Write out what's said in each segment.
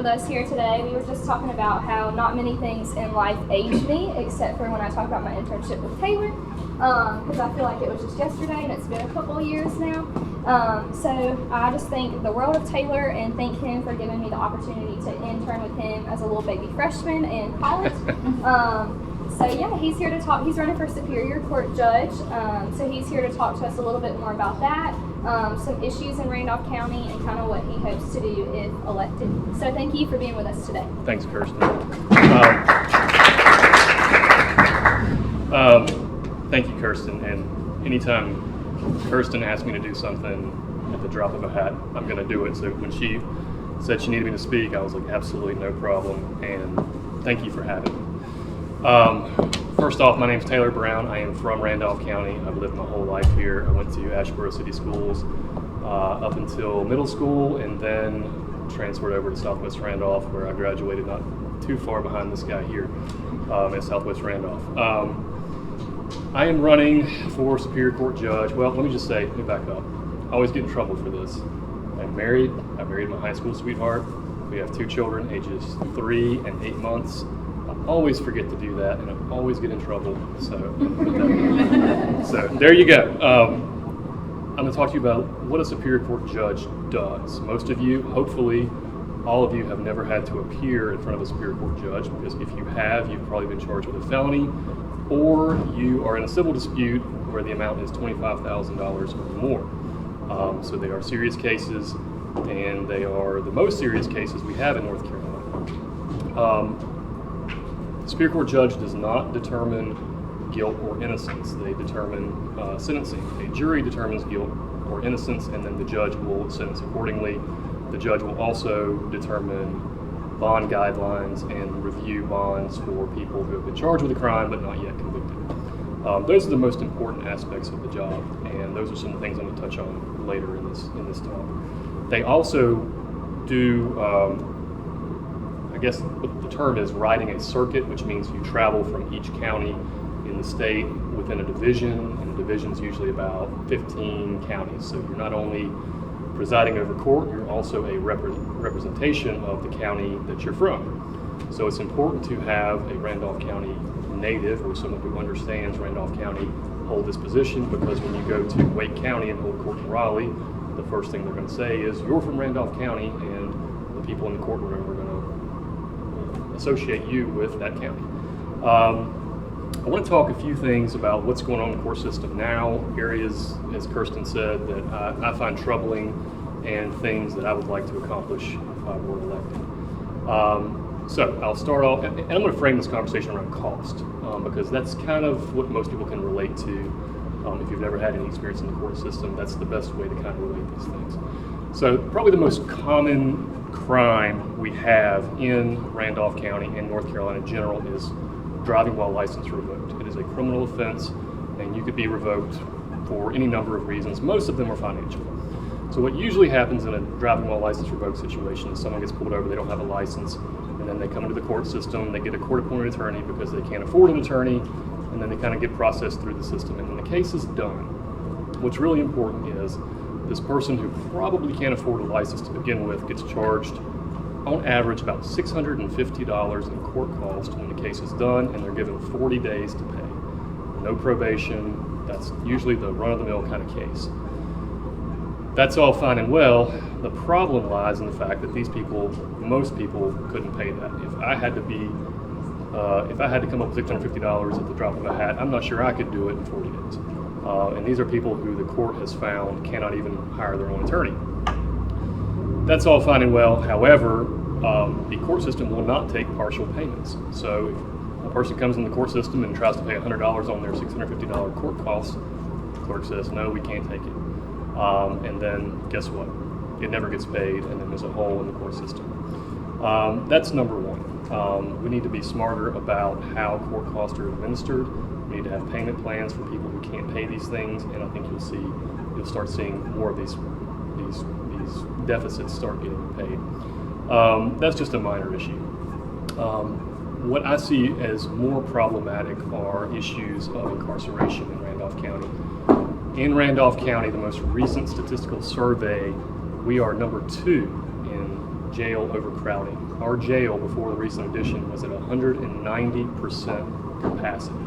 us here today. We were just talking about how not many things in life age me, except for when I talk about my internship with Taylor, because I feel like it was just yesterday and it's been a couple of years now. So I just thank the world of Taylor and thank him for giving me the opportunity to intern with him as a little baby freshman in college. So yeah, he's here to talk. He's running for Superior Court Judge, so he's here to talk to us a little bit more about that, some issues in Randolph County, and kind of what he hopes to do if elected. So thank you for being with us today. Thanks, Kirsten. Thank you, Kirsten. And anytime Kirsten asked me to do something at the drop of a hat, I'm going to do it. So when she said she needed me to speak, I was like, absolutely no problem. And thank you for having me. First off, my name is Taylor Browne. I am from Randolph County. I've lived my whole life here. I went to Asheboro City Schools up until middle school, and then transferred over to Southwest Randolph, where I graduated not too far behind this guy here at Southwest Randolph. I am running for Superior Court Judge. Well, let me back up. I always get in trouble for this. I'm married. I married my high school sweetheart. We have 2 children, ages 3 and 8 months. I always forget to do that, and I always get in trouble. So there you go. I'm going to talk to you about what a Superior Court Judge does. Most of you, hopefully, all of you have never had to appear in front of a Superior Court Judge, because if you have, you've probably been charged with a felony, or you are in a civil dispute where the amount is $25,000 or more. So they are serious cases, and they are the most serious cases we have in North Carolina. Superior Court Judge does not determine guilt or innocence. They determine sentencing. A jury determines guilt or innocence, and then the judge will sentence accordingly. The judge will also determine bond guidelines and review bonds for people who have been charged with a crime but not yet convicted. Those are the most important aspects of the job, and those are some of the things I'm going to touch on later in this talk. They also do, I guess the term is riding a circuit, which means you travel from each county in the state within a division, and a division is usually about 15 counties. So you're not only presiding over court, you're also a representation of the county that you're from. So it's important to have a Randolph County native or someone who understands Randolph County hold this position, because when you go to Wake County and hold court in Raleigh, the first thing they're going to say is, you're from Randolph County, and the people in the courtroom are going to associate you with that county. I want to talk a few things about what's going on in the court system now, areas, as Kirsten said, that I find troubling, and things that I would like to accomplish if I were elected. So I'll start off, and I'm going to frame this conversation around cost, because that's kind of what most people can relate to. If you've never had any experience in the court system, that's the best way to kind of relate these things. So probably the most common crime we have in Randolph County and North Carolina in general is driving while license revoked. It is a criminal offense, and you could be revoked for any number of reasons. Most of them are financial. So what usually happens in a driving while license revoked situation is someone gets pulled over, they don't have a license, and then they come into the court system, they get a court-appointed attorney because they can't afford an attorney, and then they kind of get processed through the system. And when the case is done, what's really important is this person who probably can't afford a license to begin with gets charged on average about $650 in court cost when the case is done, and they're given 40 days to pay. No probation. That's usually the run-of-the-mill kind of case. That's all fine and well. The problem lies in the fact that these people, most people, couldn't pay that. If I had to come up with $650 at the drop of a hat, I'm not sure I could do it in 40 days. And these are people who the court has found cannot even hire their own attorney. That's all fine and well. However, the court system will not take partial payments. So if a person comes in the court system and tries to pay $100 on their $650 court costs, the clerk says, no, we can't take it. And then guess what? It never gets paid, and then there's a hole in the court system. That's number one. We need to be smarter about how court costs are administered. We need to have payment plans for people who can't pay these things, and I think you'll start seeing more of these deficits start getting paid. That's just a minor issue. What I see as more problematic are issues of incarceration in Randolph County. In Randolph County, the most recent statistical survey, we are number 2 in jail overcrowding. Our jail before the recent addition was at 190% capacity.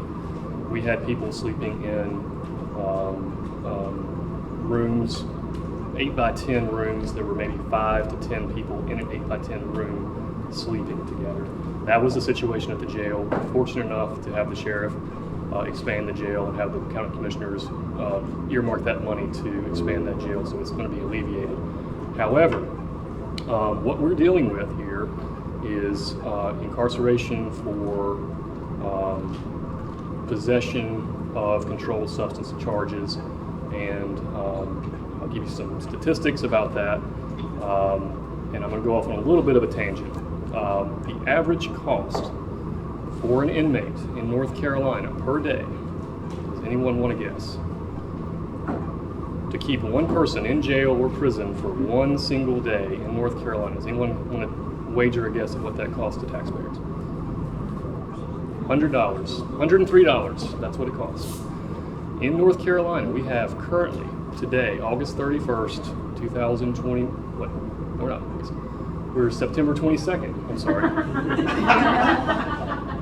We had people sleeping in rooms, 8x10 rooms. There were maybe 5 to 10 people in an 8x10 room sleeping together. That was the situation at the jail. We're fortunate enough to have the sheriff expand the jail and have the county commissioners earmark that money to expand that jail, so it's going to be alleviated. However, what we're dealing with here is incarceration for possession of controlled substance charges, and I'll give you some statistics about that, and I'm going to go off on a little bit of a tangent. The average cost for an inmate in North Carolina per day, does anyone want to guess? To keep one person in jail or prison for one single day in North Carolina, does anyone want to wager a guess at what that costs to taxpayers? $100, $103, that's what it costs. In North Carolina, we have currently, today, August 31st, 2020, we're September 22nd, I'm sorry.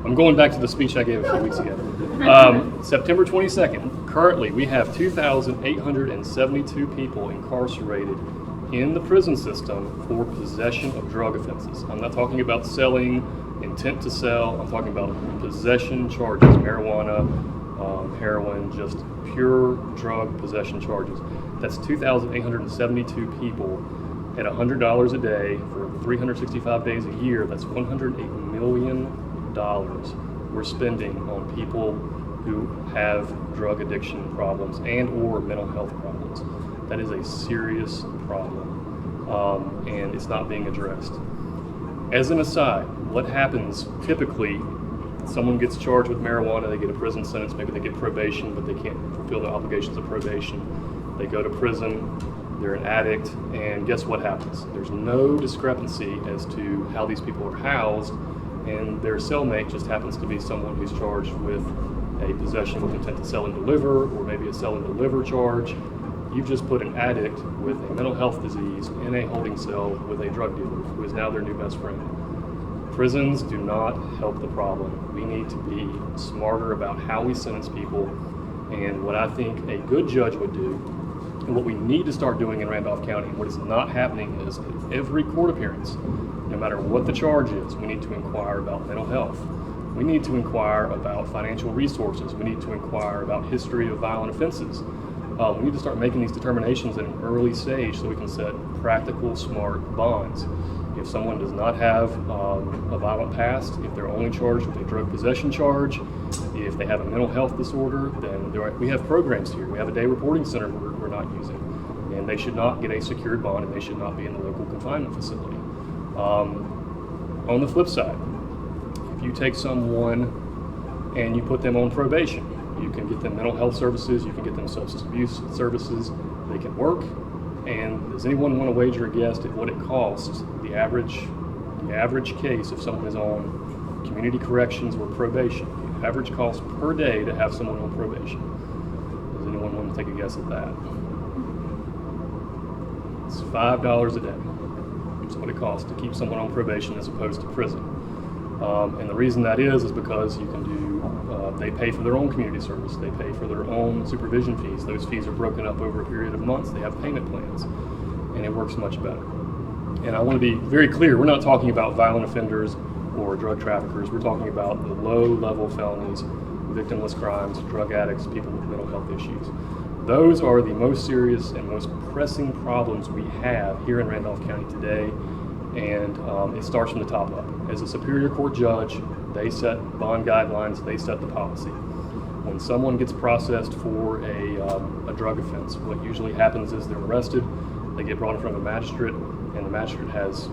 I'm going back to the speech I gave a few weeks ago. September 22nd, currently we have 2,872 people incarcerated in the prison system for possession of drug offenses. I'm not talking about selling, intent to sell, I'm talking about possession charges, marijuana, heroin, just pure drug possession charges. That's 2,872 people at $100 a day for 365 days a year. That's $108 million we're spending on people who have drug addiction problems and or mental health problems. That is a serious problem, and it's not being addressed. As an aside, what happens typically, someone gets charged with marijuana, they get a prison sentence, maybe they get probation, but they can't fulfill the obligations of probation. They go to prison, they're an addict, and guess what happens? There's no discrepancy as to how these people are housed, and their cellmate just happens to be someone who's charged with a possession with intent to sell and deliver, or maybe a sell and deliver charge. You've just put an addict with a mental health disease in a holding cell with a drug dealer who is now their new best friend. Prisons do not help the problem. We need to be smarter about how we sentence people, and what I think a good judge would do, and what we need to start doing in Randolph County, and what is not happening, is at every court appearance, no matter what the charge is, we need to inquire about mental health. We need to inquire about financial resources. We need to inquire about history of violent offenses. We need to start making these determinations at an early stage so we can set practical, smart bonds. If someone does not have a violent past, if they're only charged with a drug possession charge, if they have a mental health disorder, then we have programs here. We have a day reporting center we're not using, and they should not get a secured bond, and they should not be in the local confinement facility. On the flip side, if you take someone and you put them on probation, you can get them mental health services, you can get them substance abuse services, they can work. And does anyone want to wager a guess at what it costs, the average case if someone is on community corrections or probation, the average cost per day to have someone on probation? Does anyone want to take a guess at that? It's $5 a day. That's what it costs to keep someone on probation as opposed to prison. And the reason that is because you can do, they pay for their own community service, they pay for their own supervision fees. Those fees are broken up over a period of months. They have payment plans, and it works much better. And I want to be very clear, we're not talking about violent offenders or drug traffickers. We're talking about the low-level felonies, victimless crimes, drug addicts, people with mental health issues. Those are the most serious and most pressing problems we have here in Randolph County today, and it starts from the top up. As a Superior Court judge, they set bond guidelines, they set the policy. When someone gets processed for a drug offense, what usually happens is they're arrested, they get brought in front of a magistrate, and the magistrate has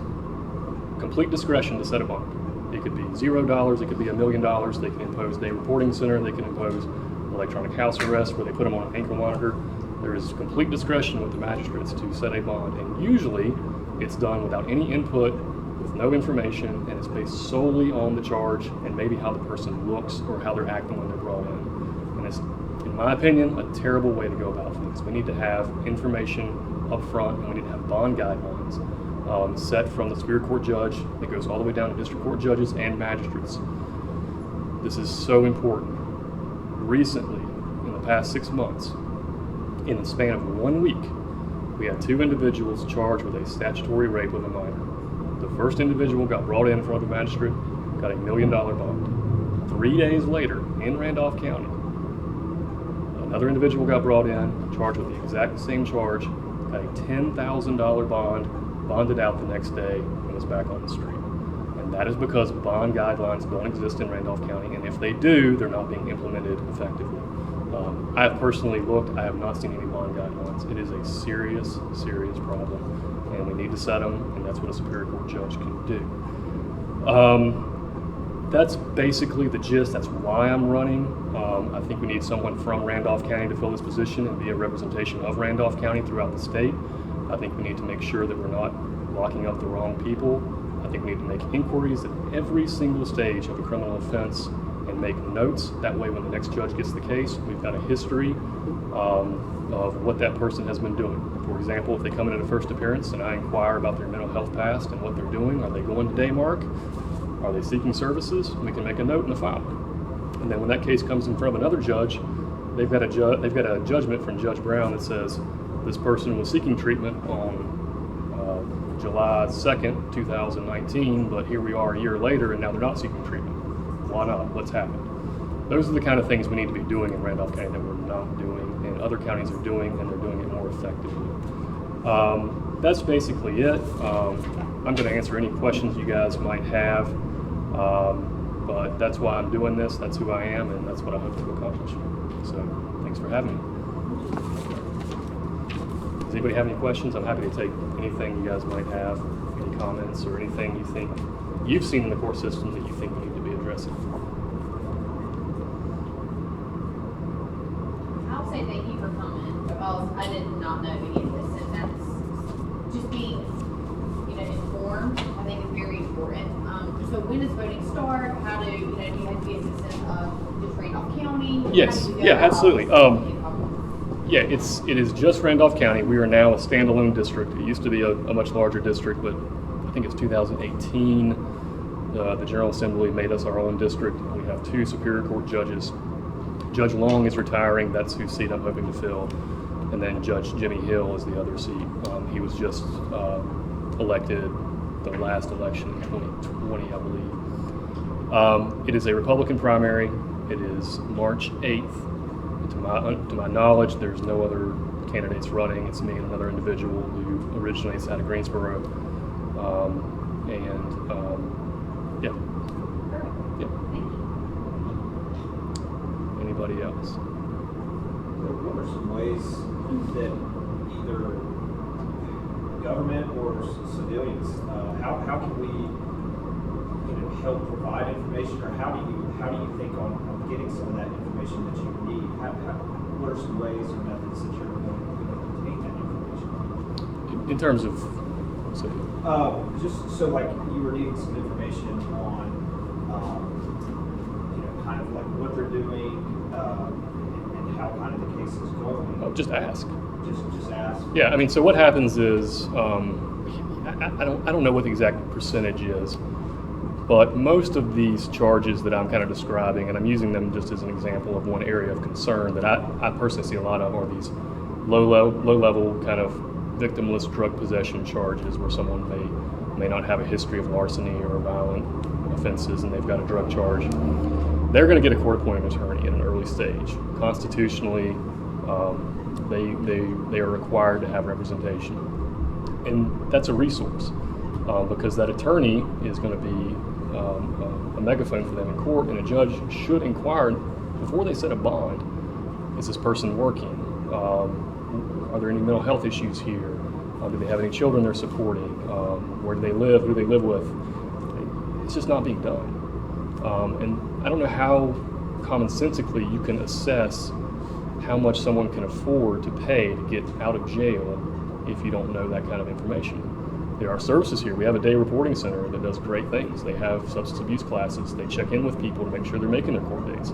complete discretion to set a bond. It could be $0, it could be $1 million, they can impose day reporting center, they can impose electronic house arrest where they put them on an ankle monitor. There is complete discretion with the magistrates to set a bond, and usually it's done without any input, with no information, and it's based solely on the charge and maybe how the person looks or how they're acting when they're brought in. And it's, in my opinion, a terrible way to go about things. We need to have information up front, and we need to have bond guidelines set from the Superior Court judge that goes all the way down to district court judges and magistrates. This is so important. Recently, in the past 6 months, in the span of 1 week, we had 2 individuals charged with a statutory rape of a minor. The first individual got brought in front of a magistrate, got $1 million bond. 3 days later, in Randolph County, another individual got brought in, charged with the exact same charge, got a $10,000 bond, bonded out the next day, and was back on the street. And that is because bond guidelines don't exist in Randolph County, and if they do, they're not being implemented effectively. I have personally looked, I have not seen any bond guidelines. It is a serious, serious problem, and we need to set them, and that's what a Superior Court judge can do. That's basically the gist. That's why I'm running. I think we need someone from Randolph County to fill this position and be a representation of Randolph County throughout the state. I think we need to make sure that we're not locking up the wrong people. I think we need to make inquiries at every single stage of a criminal offense and make notes. That way when the next judge gets the case, we've got a history of what that person has been doing. For example, if they come in at a first appearance and I inquire about their mental health past and what they're doing, are they going to Daymark? Are they seeking services? We can make a note in the file. And then when that case comes in front of another judge, they've got a judgment from Judge Browne that says this person was seeking treatment on July 2nd, 2019, but here we are a year later and now they're not seeking treatment. Why not? What's happened? Those are the kind of things we need to be doing in Randolph County that we're not doing and other counties are doing, and they're doing it more effectively. That's basically it. I'm going to answer any questions you guys might have, but that's why I'm doing this. That's who I am, and that's what I hope to accomplish. So thanks for having me. Does anybody have any questions? I'm happy to take anything you guys might have, any comments or anything you think you've seen in the court system that you think we need to be addressing. I'll say thank you for coming, because I did not know any of this, and that's just being, informed. I think is very important. So when does voting start? How do you have to be a citizen of just Randolph County? Yes, yeah, absolutely. Yeah, it is just Randolph County. We are now a standalone district. It used to be a much larger district, but I think it's 2018. The General Assembly made us our own district. We have 2 Superior Court judges. Judge Long is retiring. That's whose seat I'm hoping to fill. And then Judge Jimmy Hill is the other seat. He was just elected the last election in 2020, I believe. It is a Republican primary. It is March 8th. To my knowledge, there's no other candidates running. It's me and another individual who originates out of Greensboro. Yeah. Yeah. Anybody else? What are some ways that either government or civilians, how can we help provide information, or how do you think on getting some of that information that you need? What are some ways or methods that you're going to obtain that information? In terms of, just so like you were needing some information on, kind of like what they're doing and how kind of the case is going. just ask. Just ask. Yeah, I mean, so what happens is, I don't know what the exact percentage is, but most of these charges that I'm kind of describing, and I'm using them just as an example of one area of concern that I personally see a lot of, are these low-level kind of victimless drug possession charges where someone may not have a history of larceny or violent offenses and they've got a drug charge. They're going to get a court-appointed attorney at an early stage. Constitutionally, they are required to have representation, and that's a resource because that attorney is going to be a megaphone for them in court, and a judge should inquire before they set a bond. Is this person working? Are there any mental health issues here? Do they have any children they're supporting? Where do they live? Who do they live with? It's just not being done. And I don't know how commonsensically you can assess how much someone can afford to pay to get out of jail if you don't know that kind of information. There are services here. We have a day reporting center that does great things. They have substance abuse classes. They check in with people to make sure they're making their court dates.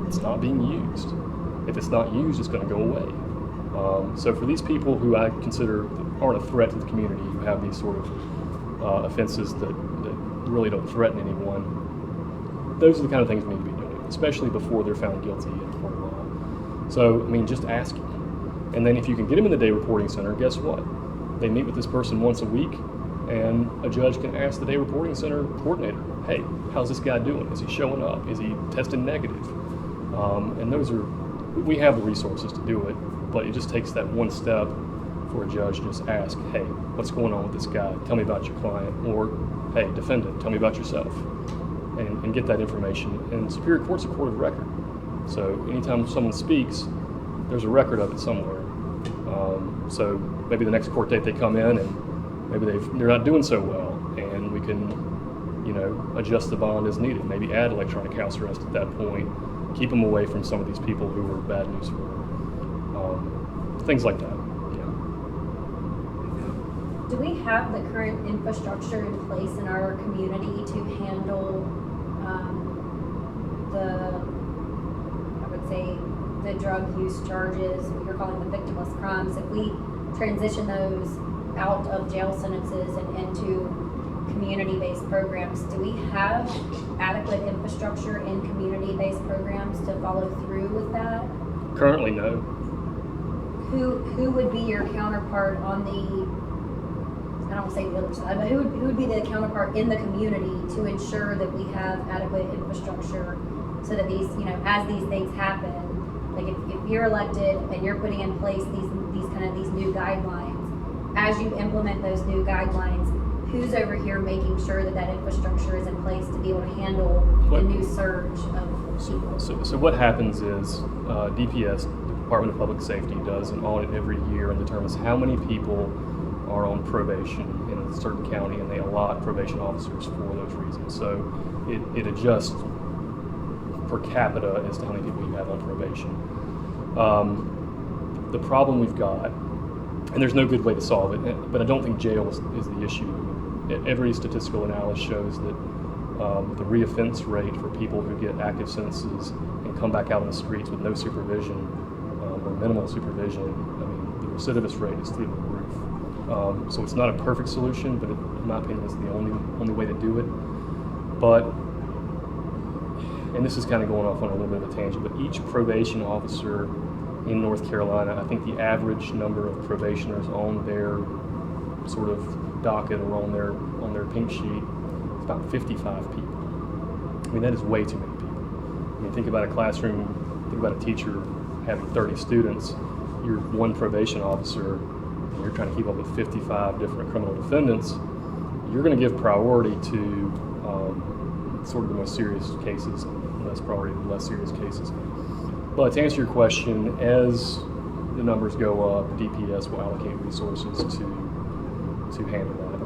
It's not being used. If it's not used, it's going to go away. So for these people who I consider aren't a threat to the community, who have these sort of offenses that really don't threaten anyone, those are the kind of things we need to be doing, especially before they're found guilty in court of law. So, I mean, just asking. And then if you can get them in the day reporting center, guess what? They meet with this person once a week, and a judge can ask the day reporting center coordinator, hey, how's this guy doing? Is he showing up? Is he testing negative? And we have the resources to do it, but it just takes that one step for a judge to just ask, hey, what's going on with this guy? Tell me about your client. Or, hey, defendant, tell me about yourself. And get that information. And Superior Court's a court of record. So anytime someone speaks, there's a record of it somewhere. So maybe the next court date they come in and maybe they're not doing so well, and we can, adjust the bond as needed. Maybe add electronic house arrest at that point. Keep them away from some of these people who are bad news for them. Things like that. Do we have the current infrastructure in place in our community to handle the drug use charges, what you're calling the victimless crimes? If we transition those out of jail sentences and into community-based programs, do we have adequate infrastructure in community-based programs to follow through with that? Currently, no. Who would be your counterpart on the, I don't want to say the other side, but who would be the counterpart in the community to ensure that we have adequate infrastructure so that these, as these things happen, like if you're elected and you're putting in place these new guidelines, as you implement those new guidelines, who's over here making sure that that infrastructure is in place to be able to handle the new surge of people? So what happens is DPS, the Department of Public Safety, does an audit every year and determines how many people are on probation in a certain county, and they allot probation officers for those reasons. So it adjusts per capita as to how many people you have on probation. The problem we've got, and there's no good way to solve it, but I don't think jail is the issue. Every statistical analysis shows that the reoffense rate for people who get active sentences and come back out on the streets with no supervision or minimal supervision, the recidivist rate is through the roof. So it's not a perfect solution, but in my opinion, it's the only way to do it. But, and this is kind of going off on a little bit of a tangent, but each probation officer in North Carolina, I think the average number of probationers on their sort of docket or on their pink sheet is about 55 people. That is way too many people. Think about a classroom, think about a teacher having 30 students, you're one probation officer, and you're trying to keep up with 55 different criminal defendants. You're going to give priority to sort of the most serious cases, and less priority to the less serious cases. But to answer your question, as the numbers go up, DPS will allocate resources to handle that.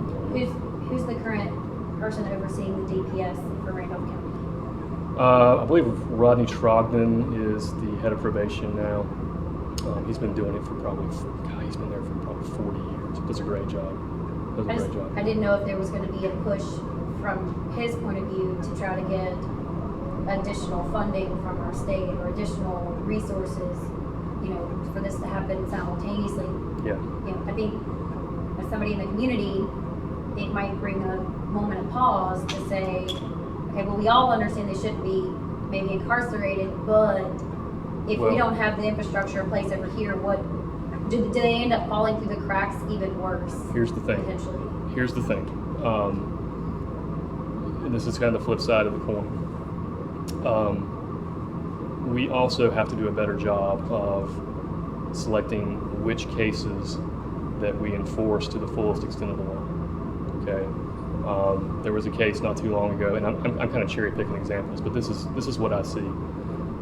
Who's the current person overseeing the DPS for Randolph County? I believe Rodney Trogdon is the head of probation now. He's been doing it for he's been there for probably 40 years. Does a great job. I didn't know if there was going to be a push from his point of view to try to get additional funding from our state or additional resources, for this to happen simultaneously. Yeah. I think as somebody in the community, it might bring a moment of pause to say, okay, well, we all understand they shouldn't be maybe incarcerated, but if we don't have the infrastructure in place over here, do they end up falling through the cracks even worse? Here's the thing. Potentially. Here's the thing. And this is kind of the flip side of the coin. We also have to do a better job of selecting which cases that we enforce to the fullest extent of the law. Okay. There was a case not too long ago, and I'm kind of cherry picking examples, but this is what I see.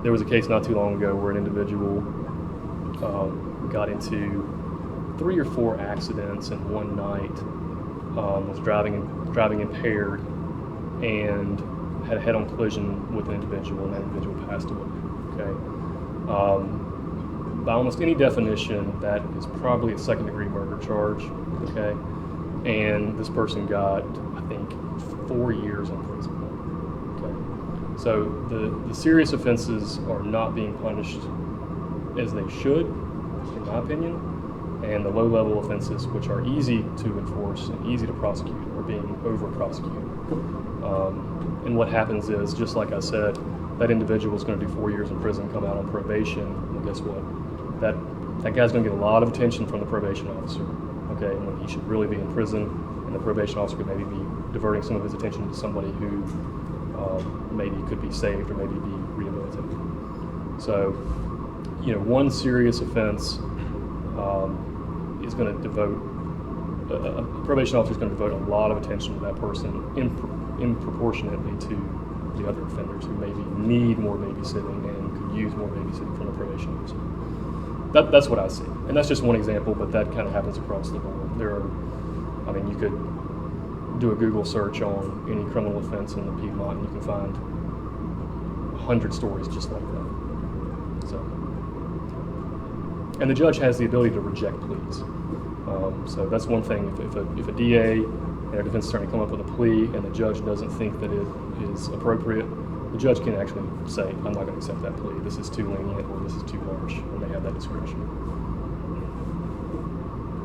There was a case not too long ago where an individual got into 3 or 4 accidents in one night, was driving impaired, and had a head-on collision with an individual, and that individual passed away. Okay. By almost any definition, that is probably a second-degree murder charge. Okay. And this person got, I think, 4 years in prison. Okay. So the serious offenses are not being punished as they should, in my opinion. And the low-level offenses, which are easy to enforce and easy to prosecute, are being over-prosecuted. And what happens is, just like I said, that individual is going to do 4 years in prison, come out on probation, and guess what? That guy's going to get a lot of attention from the probation officer, okay, when he should really be in prison, and the probation officer could maybe be diverting some of his attention to somebody who maybe could be saved or maybe be rehabilitated. So, you know, one serious offense is going to devote, a probation officer is going to devote a lot of attention to that person in proportionately to the other offenders who maybe need more babysitting and could use more babysitting from the probation officer. That's what I see. And that's just one example, but that kind of happens across the board. I mean, you could do a Google search on any criminal offense in the Piedmont and you can find 100 stories just like that. So, and the judge has the ability to reject pleas. So that's one thing. If a DA and a defense attorney come up with a plea and the judge doesn't think that it is appropriate, the judge can actually say, I'm not going to accept that plea. This is too lenient or this is too harsh, and they have that discretion.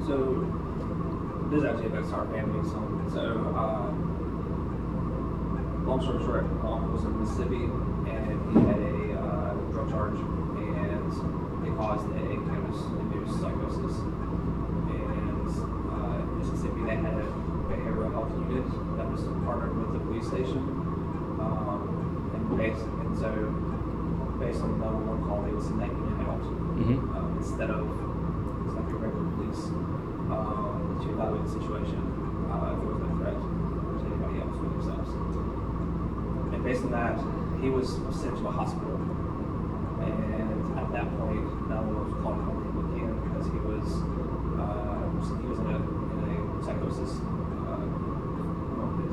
So this actually affects our family some. So long story short, my uncle was in Mississippi and he had a drug charge and it caused a cannabis-induced psychosis. And in Mississippi they had a behavioral health unit that was partnered with the police station. And so based on the 911 call, they would send that unit out instead of your regular police to evaluate the situation if there was no threat to anybody else or themselves. And based on that, he was sent to a hospital. And at that point, 911 was called home again because he was in a psychosis moment.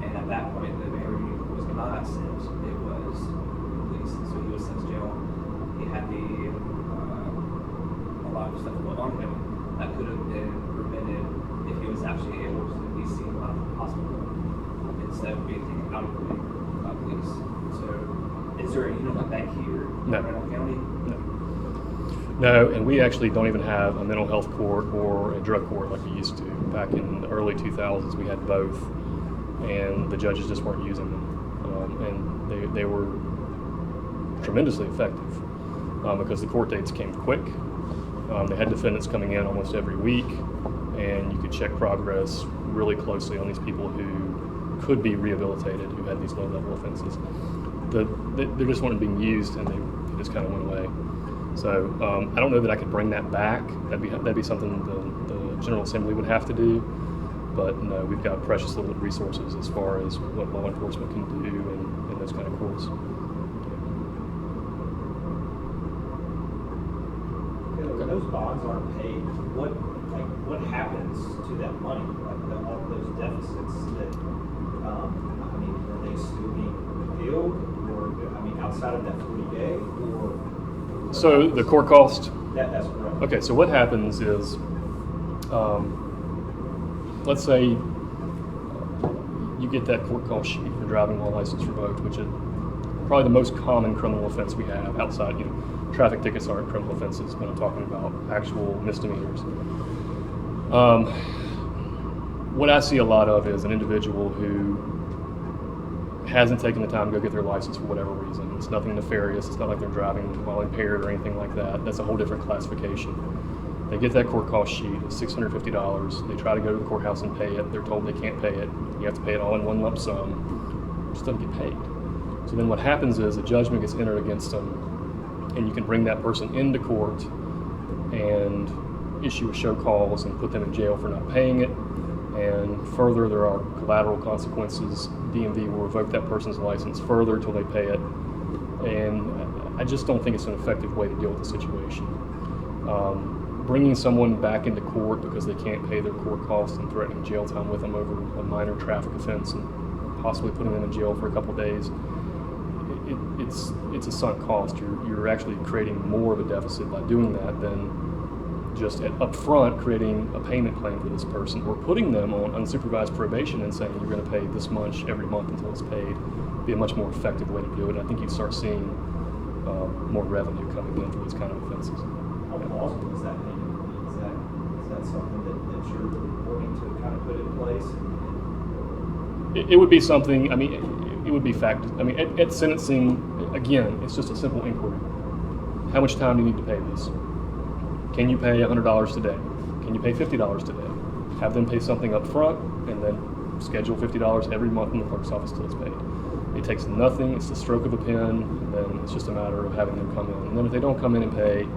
And at that point, the behavior unit was not sent. It was released. So he was sent to jail. He had a lot of stuff going on him that could have been prevented if he was actually able to be seen out of the hospital instead of being taken out of the way by police. So, is there a unit like that here in Randolph County? No, and we actually don't even have a mental health court or a drug court like we used to. Back in the early 2000s, we had both, and the judges just weren't using them. And they were tremendously effective because the court dates came quick. They had defendants coming in almost every week, and you could check progress really closely on these people who could be rehabilitated, who had these low-level offenses. They just weren't being used, and they just kind of went away. So I don't know that I could bring that back. That'd be something the General Assembly would have to do. But no, we've got precious little resources as far as what law enforcement can do in those kind of courts. When those bonds aren't paid, what happens to that money? Like all those deficits that, are they still being billed, or outside of that 40-day, or? So the court cost. That's correct. Okay, so what happens is, let's say you get that court cost sheet for driving while license revoked, which is probably the most common criminal offense we have outside. Traffic tickets aren't criminal offenses, but I'm talking about actual misdemeanors. What I see a lot of is an individual who hasn't taken the time to go get their license for whatever reason. It's nothing nefarious. It's not like they're driving while impaired or anything like that. That's a whole different classification. They get that court cost sheet, it's $650. They try to go to the courthouse and pay it. They're told they can't pay it. You have to pay it all in one lump sum. It just doesn't get paid. So then what happens is a judgment gets entered against them, and you can bring that person into court and issue a show cause and put them in jail for not paying it. And further, there are collateral consequences. DMV will revoke that person's license further until they pay it. And I just don't think it's an effective way to deal with the situation. Bringing someone back into court because they can't pay their court costs and threatening jail time with them over a minor traffic offense and possibly putting them in jail for a couple of days, it's a sunk cost. You're actually creating more of a deficit by doing that than just up front creating a payment plan for this person, or putting them on unsupervised probation and saying you're going to pay this much every month until it's paid. Be a much more effective way to do it. I think you start seeing more revenue coming in for these kind of offenses. How plausible is that payment? Is that something that you're working to kind of put in place? It would be something, I mean, it would be fact. I mean, at sentencing, again, it's just a simple inquiry. How much time do you need to pay this? Can you pay $100 today? Can you pay $50 today? Have them pay something up front and then schedule $50 every month in the clerk's office till it's paid. It takes nothing, it's the stroke of a pen, and then it's just a matter of having them come in. And then if they don't come in and pay,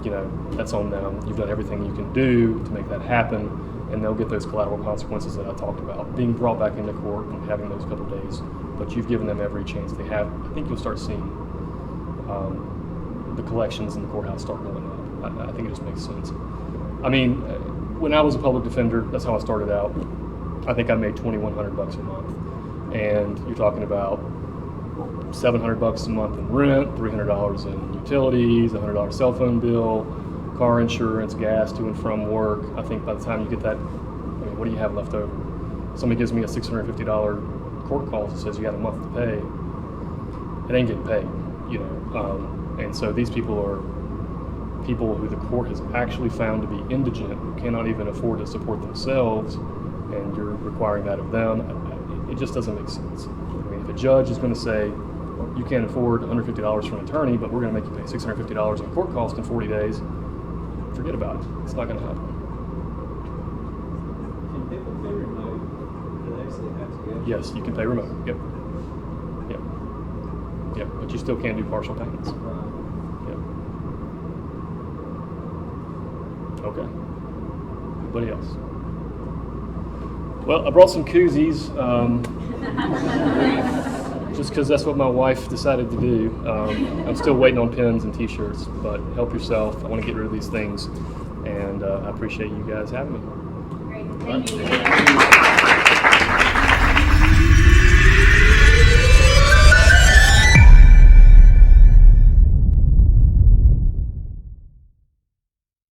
you know, that's on them. You've done everything you can do to make that happen, and they'll get those collateral consequences that I talked about, being brought back into court and having those couple days. But you've given them every chance they have. I think you'll start seeing the collections in the courthouse start going up. I think it just makes sense. I mean, when I was a public defender, that's how I started out. I think I made $2,100 a month. And you're talking about $700 a month in rent, $300 in utilities, $100 cell phone bill, car insurance, gas to and from work. I think by the time you get that, I mean, what do you have left over? Somebody gives me a $650 court call that says you got a month to pay. It ain't getting paid, you know. And so these people are people who the court has actually found to be indigent, who cannot even afford to support themselves, and you're requiring that of them. It just doesn't make sense. I mean, if a judge is going to say, you can't afford $150 for an attorney, but we're going to make you pay $650 in court cost in 40 days, forget about it. It's not going to happen. Can people pay remote? Do they actually have to go? Yes, you can pay remote. Yep. Yep. Yep. But you still can't do partial payments. Yep. Okay. Anybody else? Well, I brought some koozies, just because that's what my wife decided to do. I'm still waiting on pens and t-shirts, but help yourself. I want to get rid of these things, and I appreciate you guys having me. Great, thank you.